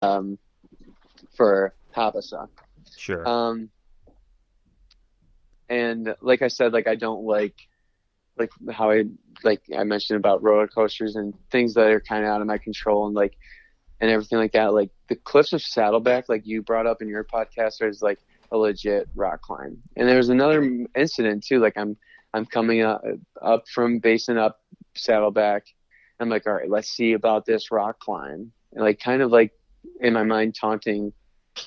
for Habasa. Sure. Um, and like I said, like I don't like how I mentioned about roller coasters and things that are kind of out of my control and everything like that. Like the cliffs of Saddleback, like you brought up in your podcast, is like a legit rock climb. And there was another incident too. Like I'm coming up from Basin up Saddleback. I'm like, all right, let's see about this rock climb, and like kind of like in my mind taunting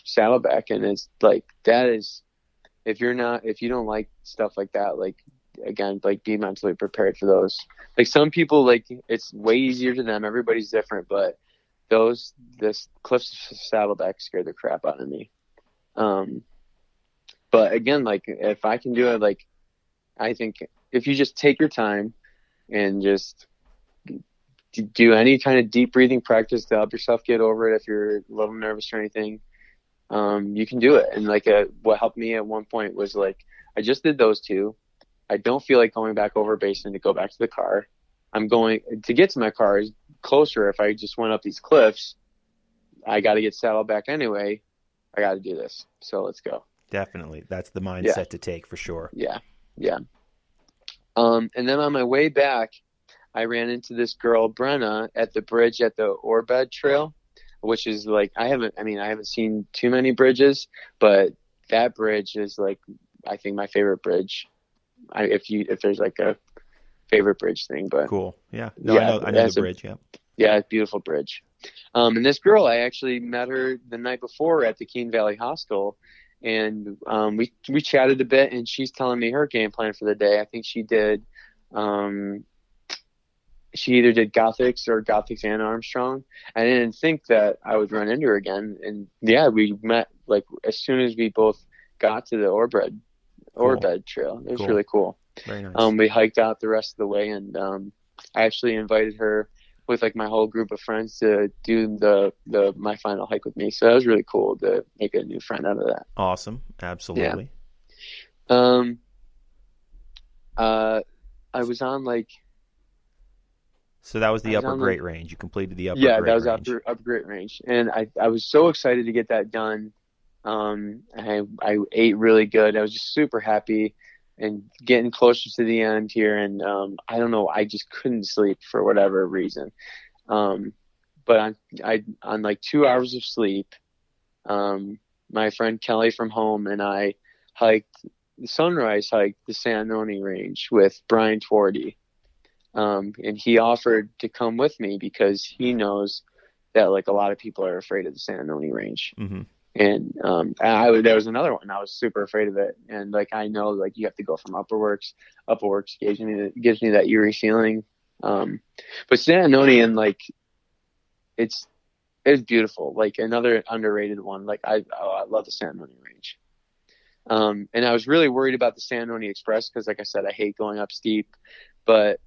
Saddleback, and it's like that is if you don't like stuff like that, like again, like be mentally prepared for those. Like some people, like it's way easier to them. Everybody's different, but this Cliffs of Saddleback scared the crap out of me. Um, but again, like if I can do it, like I think if you just take your time and just do any kind of deep breathing practice to help yourself get over it if you're a little nervous or anything, you can do it. And like what helped me at one point was like I just did those two. I don't feel like going back over Basin to go back to the car. I'm going to get to my car is closer. If I just went up these cliffs, I got to get saddled back anyway. I got to do this. So let's go. Definitely. That's the Yeah. mindset to take for sure. Yeah. Yeah. And then on my way back, I ran into this girl, Brenna, at the bridge at the Orbed Trail, which is like, I haven't seen too many bridges, but that bridge is like, I think my favorite bridge. If there's like a favorite bridge thing, but Cool. Yeah. No, yeah, I know the bridge. Yeah. yeah, beautiful bridge. And this girl, I actually met her the night before at the Keene Valley Hostel, and we chatted a bit, and she's telling me her game plan for the day. I think um, she either did Gothics or Gothics and Armstrong. I didn't think that I would run into her again, and yeah, we met like as soon as we both got to the Cool. Orbed Trail. It was Cool. really cool. Very nice. We hiked out the rest of the way, and I actually invited her with like my whole group of friends to do my final hike with me. So that was really cool to make a new friend out of that. Awesome. Yeah. Absolutely. Um. I was on like So that was I the was upper on like Great Range. You completed the upper yeah, that Great was Range. up Great Range, and I was so excited to get that done. I ate really good. I was just super happy and getting closer to the end here. And I don't know, I just couldn't sleep for whatever reason. Um, but on like 2 hours of sleep, my friend Kelly from home and I hiked hiked the San Noni Range with Brian Twardy. And he offered to come with me because he knows that like a lot of people are afraid of the San Noni Range. Mm-hmm. And there was another one. I was super afraid of it, and like I know like you have to go from upperworks. Upperworks gives me that eerie feeling. But San Antonio, like it's beautiful. Like another underrated one. Like I love the San Antonio Range. And I was really worried about the San Antonio Express because, like I said, I hate going up steep. But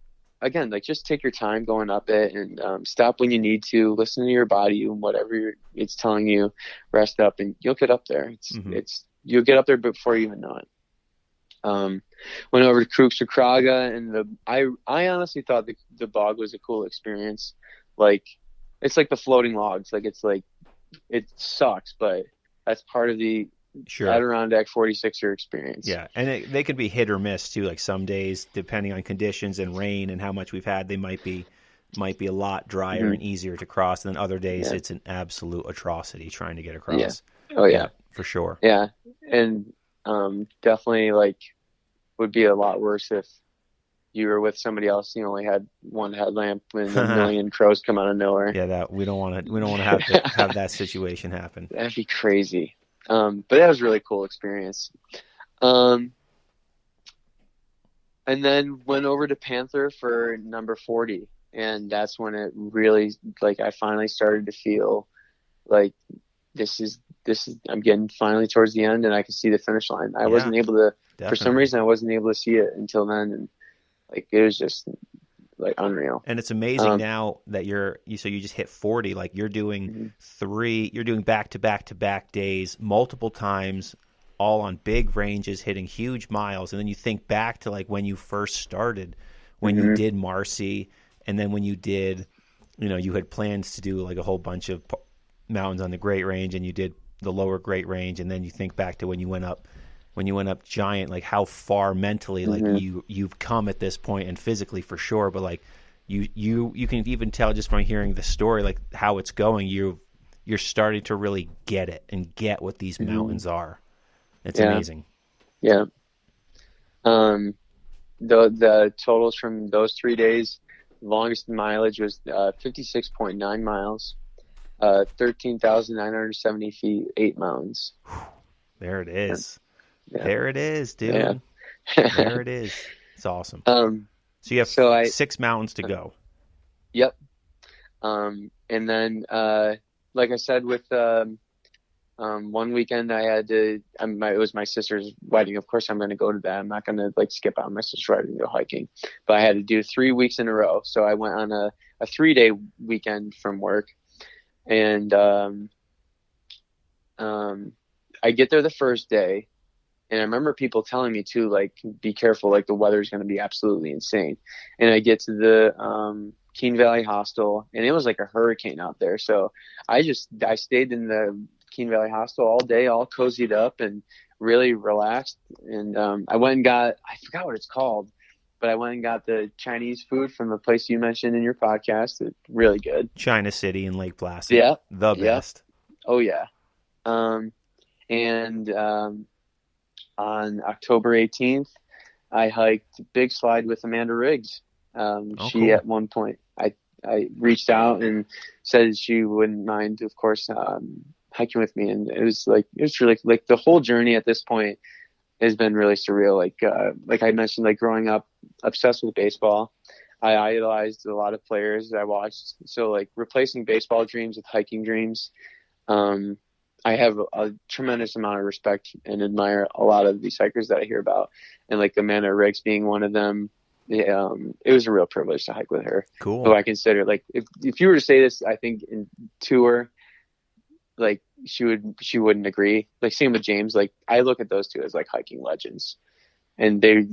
again, like just take your time going up it and stop when you need to. Listen to your body and whatever it's telling you. Rest up, and you'll get up there. Mm-hmm. You'll get up there before you even know it. Went over to Cruikshakraga, and I honestly thought the bog was a cool experience. Like it's like the floating logs. Like it sucks, but that's part of the Sure. Adirondack 46'er experience. Yeah, and they could be hit or miss too. Like some days, depending on conditions and rain and how much we've had, they might be a lot drier Mm-hmm. and easier to cross. And then other days, Yeah. it's an absolute atrocity trying to get Yeah. across. Oh yeah. Yeah, for sure. Yeah. And definitely like would be a lot worse if you were with somebody else. You only had one headlamp and a million crows come out of nowhere. Yeah, that we don't want to have that situation happen. That'd be crazy. But that was a really cool experience. And then went over to Panther for number 40. And that's when it really, like, I finally started to feel like this is, I'm getting finally towards the end and I can see the finish line. I wasn't able to, Definitely. for some reason, I wasn't able to see it until then. And like, it was just like unreal. And it's amazing now that so you just hit 40, like you're doing you're doing back to back to back days multiple times, all on big ranges, hitting huge miles. And then you think back to like when you first started, when you did Marcy, and then when you did, you had plans to do like a whole bunch of mountains on the Great Range and you did the lower Great Range, and then you think back to when you went up Giant, like how far mentally like you've come at this point, and physically for sure, but like you can even tell just from hearing the story, like how it's going, you're starting to really get it and get what these mountains are. It's amazing. Yeah. The totals from those 3 days, longest mileage was 56.9 miles, 13,970 feet, 8 mountains. There it is. Yeah. There it is, dude. Yeah. There it is. It's awesome. So you have 6 mountains to go. Yep. And then, like I said, with one weekend I had to. It was my sister's wedding. Of course, I'm going to go to that. I'm not going to like skip out on my sister's wedding and go hiking. But I had to do 3 weeks in a row. So I went on a 3-day weekend from work, and I get there the first day. And I remember people telling me too, like, be careful, like the weather's going to be absolutely insane. And I get to the Keene Valley Hostel, and it was like a hurricane out there. So I stayed in the Keene Valley Hostel all day, all cozied up and really relaxed. And I went and got, I forgot what it's called, but I went and got the Chinese food from the place you mentioned in your podcast. It's really good. China City in Lake Placid. Yeah. The best. Oh, yeah. On October 18th, I hiked Big Slide with Amanda Riggs. She cool. At one point, I reached out and said she wouldn't mind, of course, hiking with me. And it was really like the whole journey at this point has been really surreal. Like I mentioned, like growing up obsessed with baseball, I idolized a lot of players that I watched. So like replacing baseball dreams with hiking dreams. I have a tremendous amount of respect and admire a lot of these hikers that I hear about, and like Amanda Riggs being one of them. It was a real privilege to hike with her. Cool. So I consider, like, if you were to say this, I think to her, like she wouldn't agree. Like same with James. Like I look at those two as like hiking legends, and they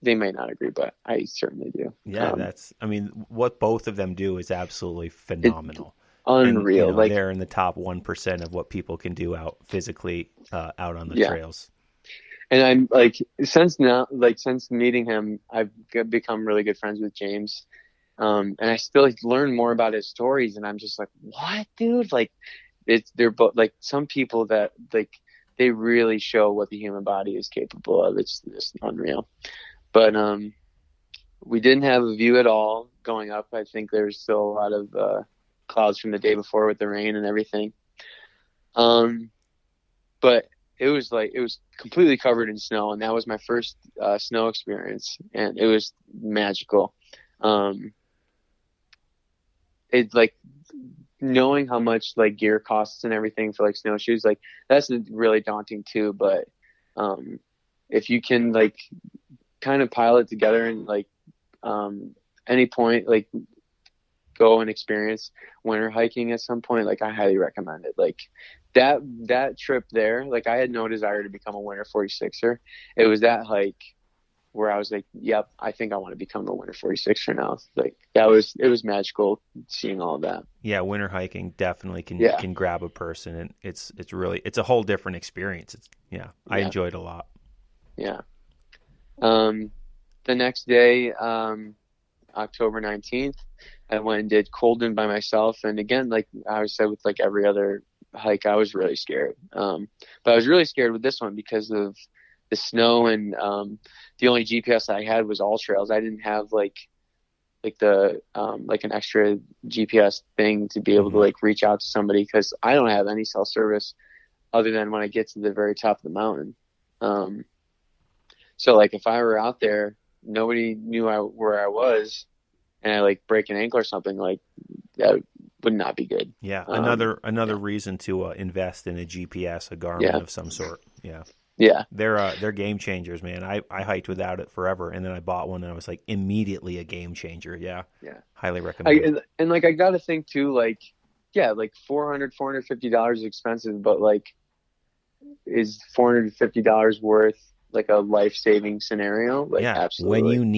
may not agree, but I certainly do. Yeah, what both of them do is absolutely phenomenal. Unreal. And, like they're in the top 1% of what people can do out physically out on the trails. And I'm like, since meeting him, I've become really good friends with James. And I still learn more about his stories, and I'm just like, what, dude? Like they're both like some people that like, they really show what the human body is capable of. It's just unreal. But, we didn't have a view at all going up. I think there's still a lot of, clouds from the day before with the rain and everything. But it was completely covered in snow, and that was my first snow experience, and it was magical. It's like knowing how much like gear costs and everything for like snowshoes, like that's really daunting too. But if you can like kind of pile it together and like any point, like go and experience winter hiking at some point, like I highly recommend it. Like that trip there, like I had no desire to become a winter 46'er. It was that hike where I was like, yep, I think I want to become a winter 46'er now. Like it was magical seeing all of that. Yeah, winter hiking definitely can grab a person, and it's a whole different experience. I enjoyed it a lot. Yeah. The next day, October 19th, I went and did Colden by myself. And again, like I said, with like every other hike, I was really scared. But I was really scared with this one because of the snow, and the only GPS I had was All Trails. I didn't have like the like an extra GPS thing to be able to like reach out to somebody, because I don't have any cell service other than when I get to the very top of the mountain. So like if I were out there, nobody knew where I was, and I like break an ankle or something, like that would not be good. Yeah. Another reason to invest in a GPS, a Garmin of some sort. Yeah. Yeah. They're game changers, man. I hiked without it forever, and then I bought one, and I was like immediately a game changer. Yeah. Yeah. Highly recommend. And like I got to think too, like, yeah, like $450 is expensive, but like is $450 worth like a life-saving scenario? Like, yeah, absolutely. When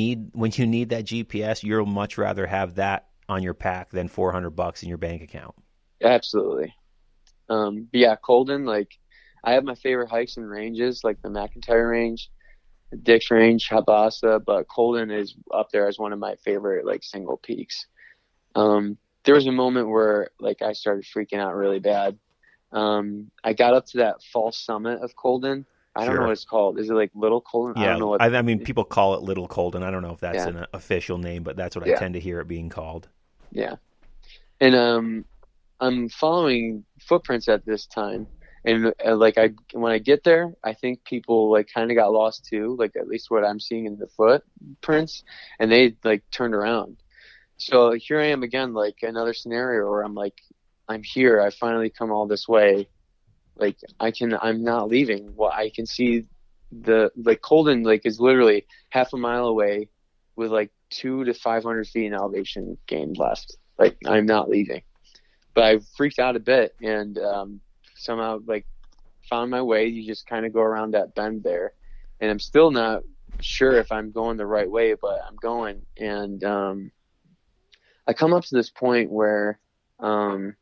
you need that GPS, you'll much rather have that on your pack than $400 in your bank account. Absolutely. But yeah, Colden, like I have my favorite hikes and ranges, like the McIntyre Range, Dick's Range, Habasa, but Colden is up there as one of my favorite like single peaks. There was a moment where like I started freaking out really bad. I got up to that false summit of Colden. I don't know what Sure. it's called. Is it like Little Colden? I don't Yeah, know what. I mean, people call it Little Colden. I don't know if that's Yeah, an official name, but that's what I yeah, tend to hear it being called. yeah. And I'm following footprints at this time, and like I when I get there, I think people like kind of got lost too. Like at least what I'm seeing in the footprints, and they like turned around. So here I am again, like another scenario where I'm like, I'm here. I finally come all this way. Like I'm not leaving. Well, I can see the like Colden like is literally half a mile away with like 200 to 500 feet in elevation gain left. Like I'm not leaving, but I freaked out a bit and somehow like found my way. You just kind of go around that bend there, and I'm still not sure if I'm going the right way, but I'm going. And I come up to this point where um,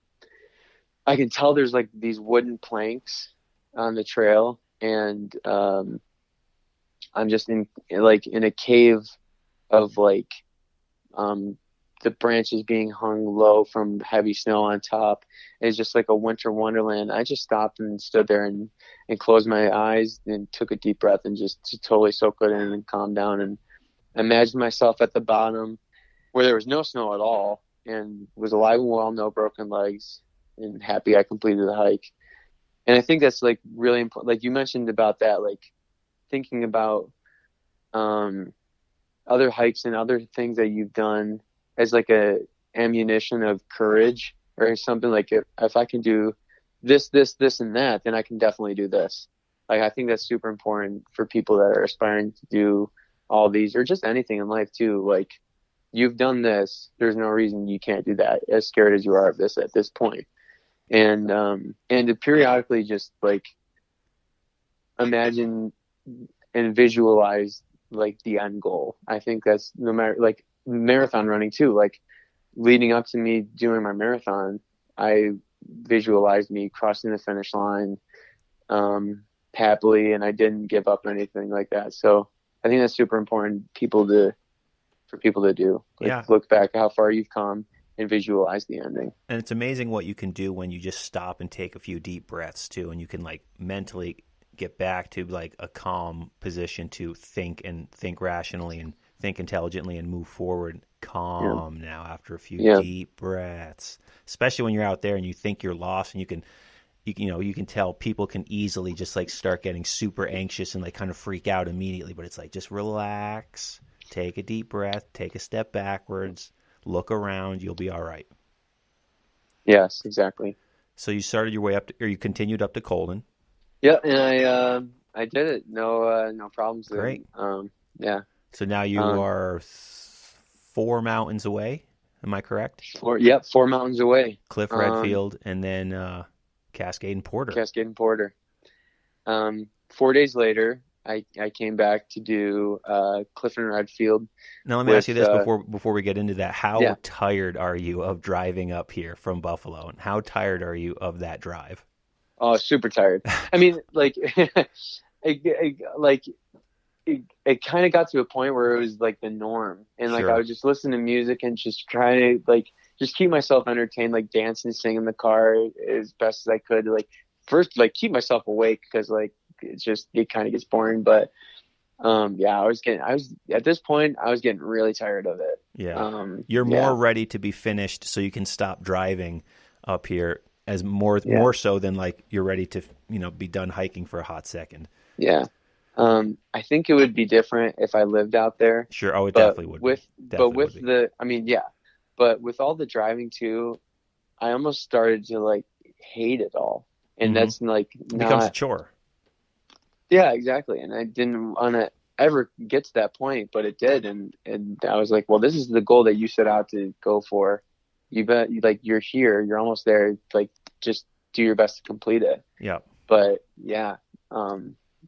I can tell there's like these wooden planks on the trail, and I'm just in like in a cave of like um, the branches being hung low from heavy snow on top. It's just like a winter wonderland. I just stopped and stood there and closed my eyes and took a deep breath and just to totally soak it in and calm down and imagined myself at the bottom where there was no snow at all and was alive and well, no broken legs, and happy I completed the hike. And I think that's like really important. Like you mentioned about that, like thinking about um, other hikes and other things that you've done as like a ammunition of courage or something like if I can do this, and that, then I can definitely do this. Like I think that's super important for people that are aspiring to do all these or just anything in life too. Like you've done this, there's no reason you can't do that as scared as you are of this at this point. And to periodically just like imagine and visualize like the end goal. I think that's no matter like marathon running too. Like leading up to me doing my marathon, I visualized me crossing the finish line happily, and I didn't give up or anything like that. So I think that's super important for people to do. Like Yeah, look back how far you've come and visualize the ending. and it's amazing what you can do when you just stop and take a few deep breaths too, and you can like mentally get back to like a calm position to think and think rationally and think intelligently and move forward Yeah. calm now after a few Yeah. deep breaths, especially when you're out there and you think you're lost and you can tell people can easily just like start getting super anxious and like kind of freak out immediately, but it's like just relax, take a deep breath, take a step backwards, look around, you'll be all right. Yes, exactly. So you started your way up to, or you continued up to Colden. Yeah, and I did it. No problems. Great. And yeah. So now you Um, are 4 mountains away. Am I correct? yep, 4 mountains away. Cliff Redfield and then Cascade and Porter. Cascade and Porter. 4 days later, I came back to do Cliff and Redfield Now let me ask you with this before we get into that. How yeah. tired are you of driving up here from Buffalo? And how tired are you of that drive? Oh, super tired. I mean, like, like it kind of got to a point where it was like the norm, and like I Sure. would just listen to music and just try to like just keep myself entertained, like dance and sing in the car as best as I could. Like first, like keep myself awake because like it kind of gets boring. But yeah, I was at this point I was getting really tired of it. Yeah. You're more Yeah, ready to be finished so you can stop driving up here as yeah, more so than like you're ready to, be done hiking for a hot second. yeah. I think it would be different if I lived out there, Sure. Oh, it but definitely would be. but Definitely with would be. the, I mean, yeah, but with all the driving too, I almost started to like hate it all, and Mm-hmm. that's like It becomes a not, chore. yeah, exactly. And I didn't want to ever get to that point, but it did, and I was like, well, this is the goal that you set out to go for. You bet, like you're here, you're almost there. Like just do your best to complete it. Yeah. But yeah,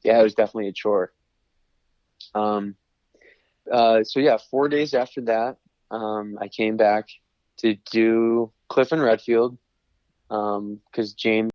yeah, it was definitely a chore. Um, so yeah, 4 days after that, I came back to do Cliff and Redfield. Because James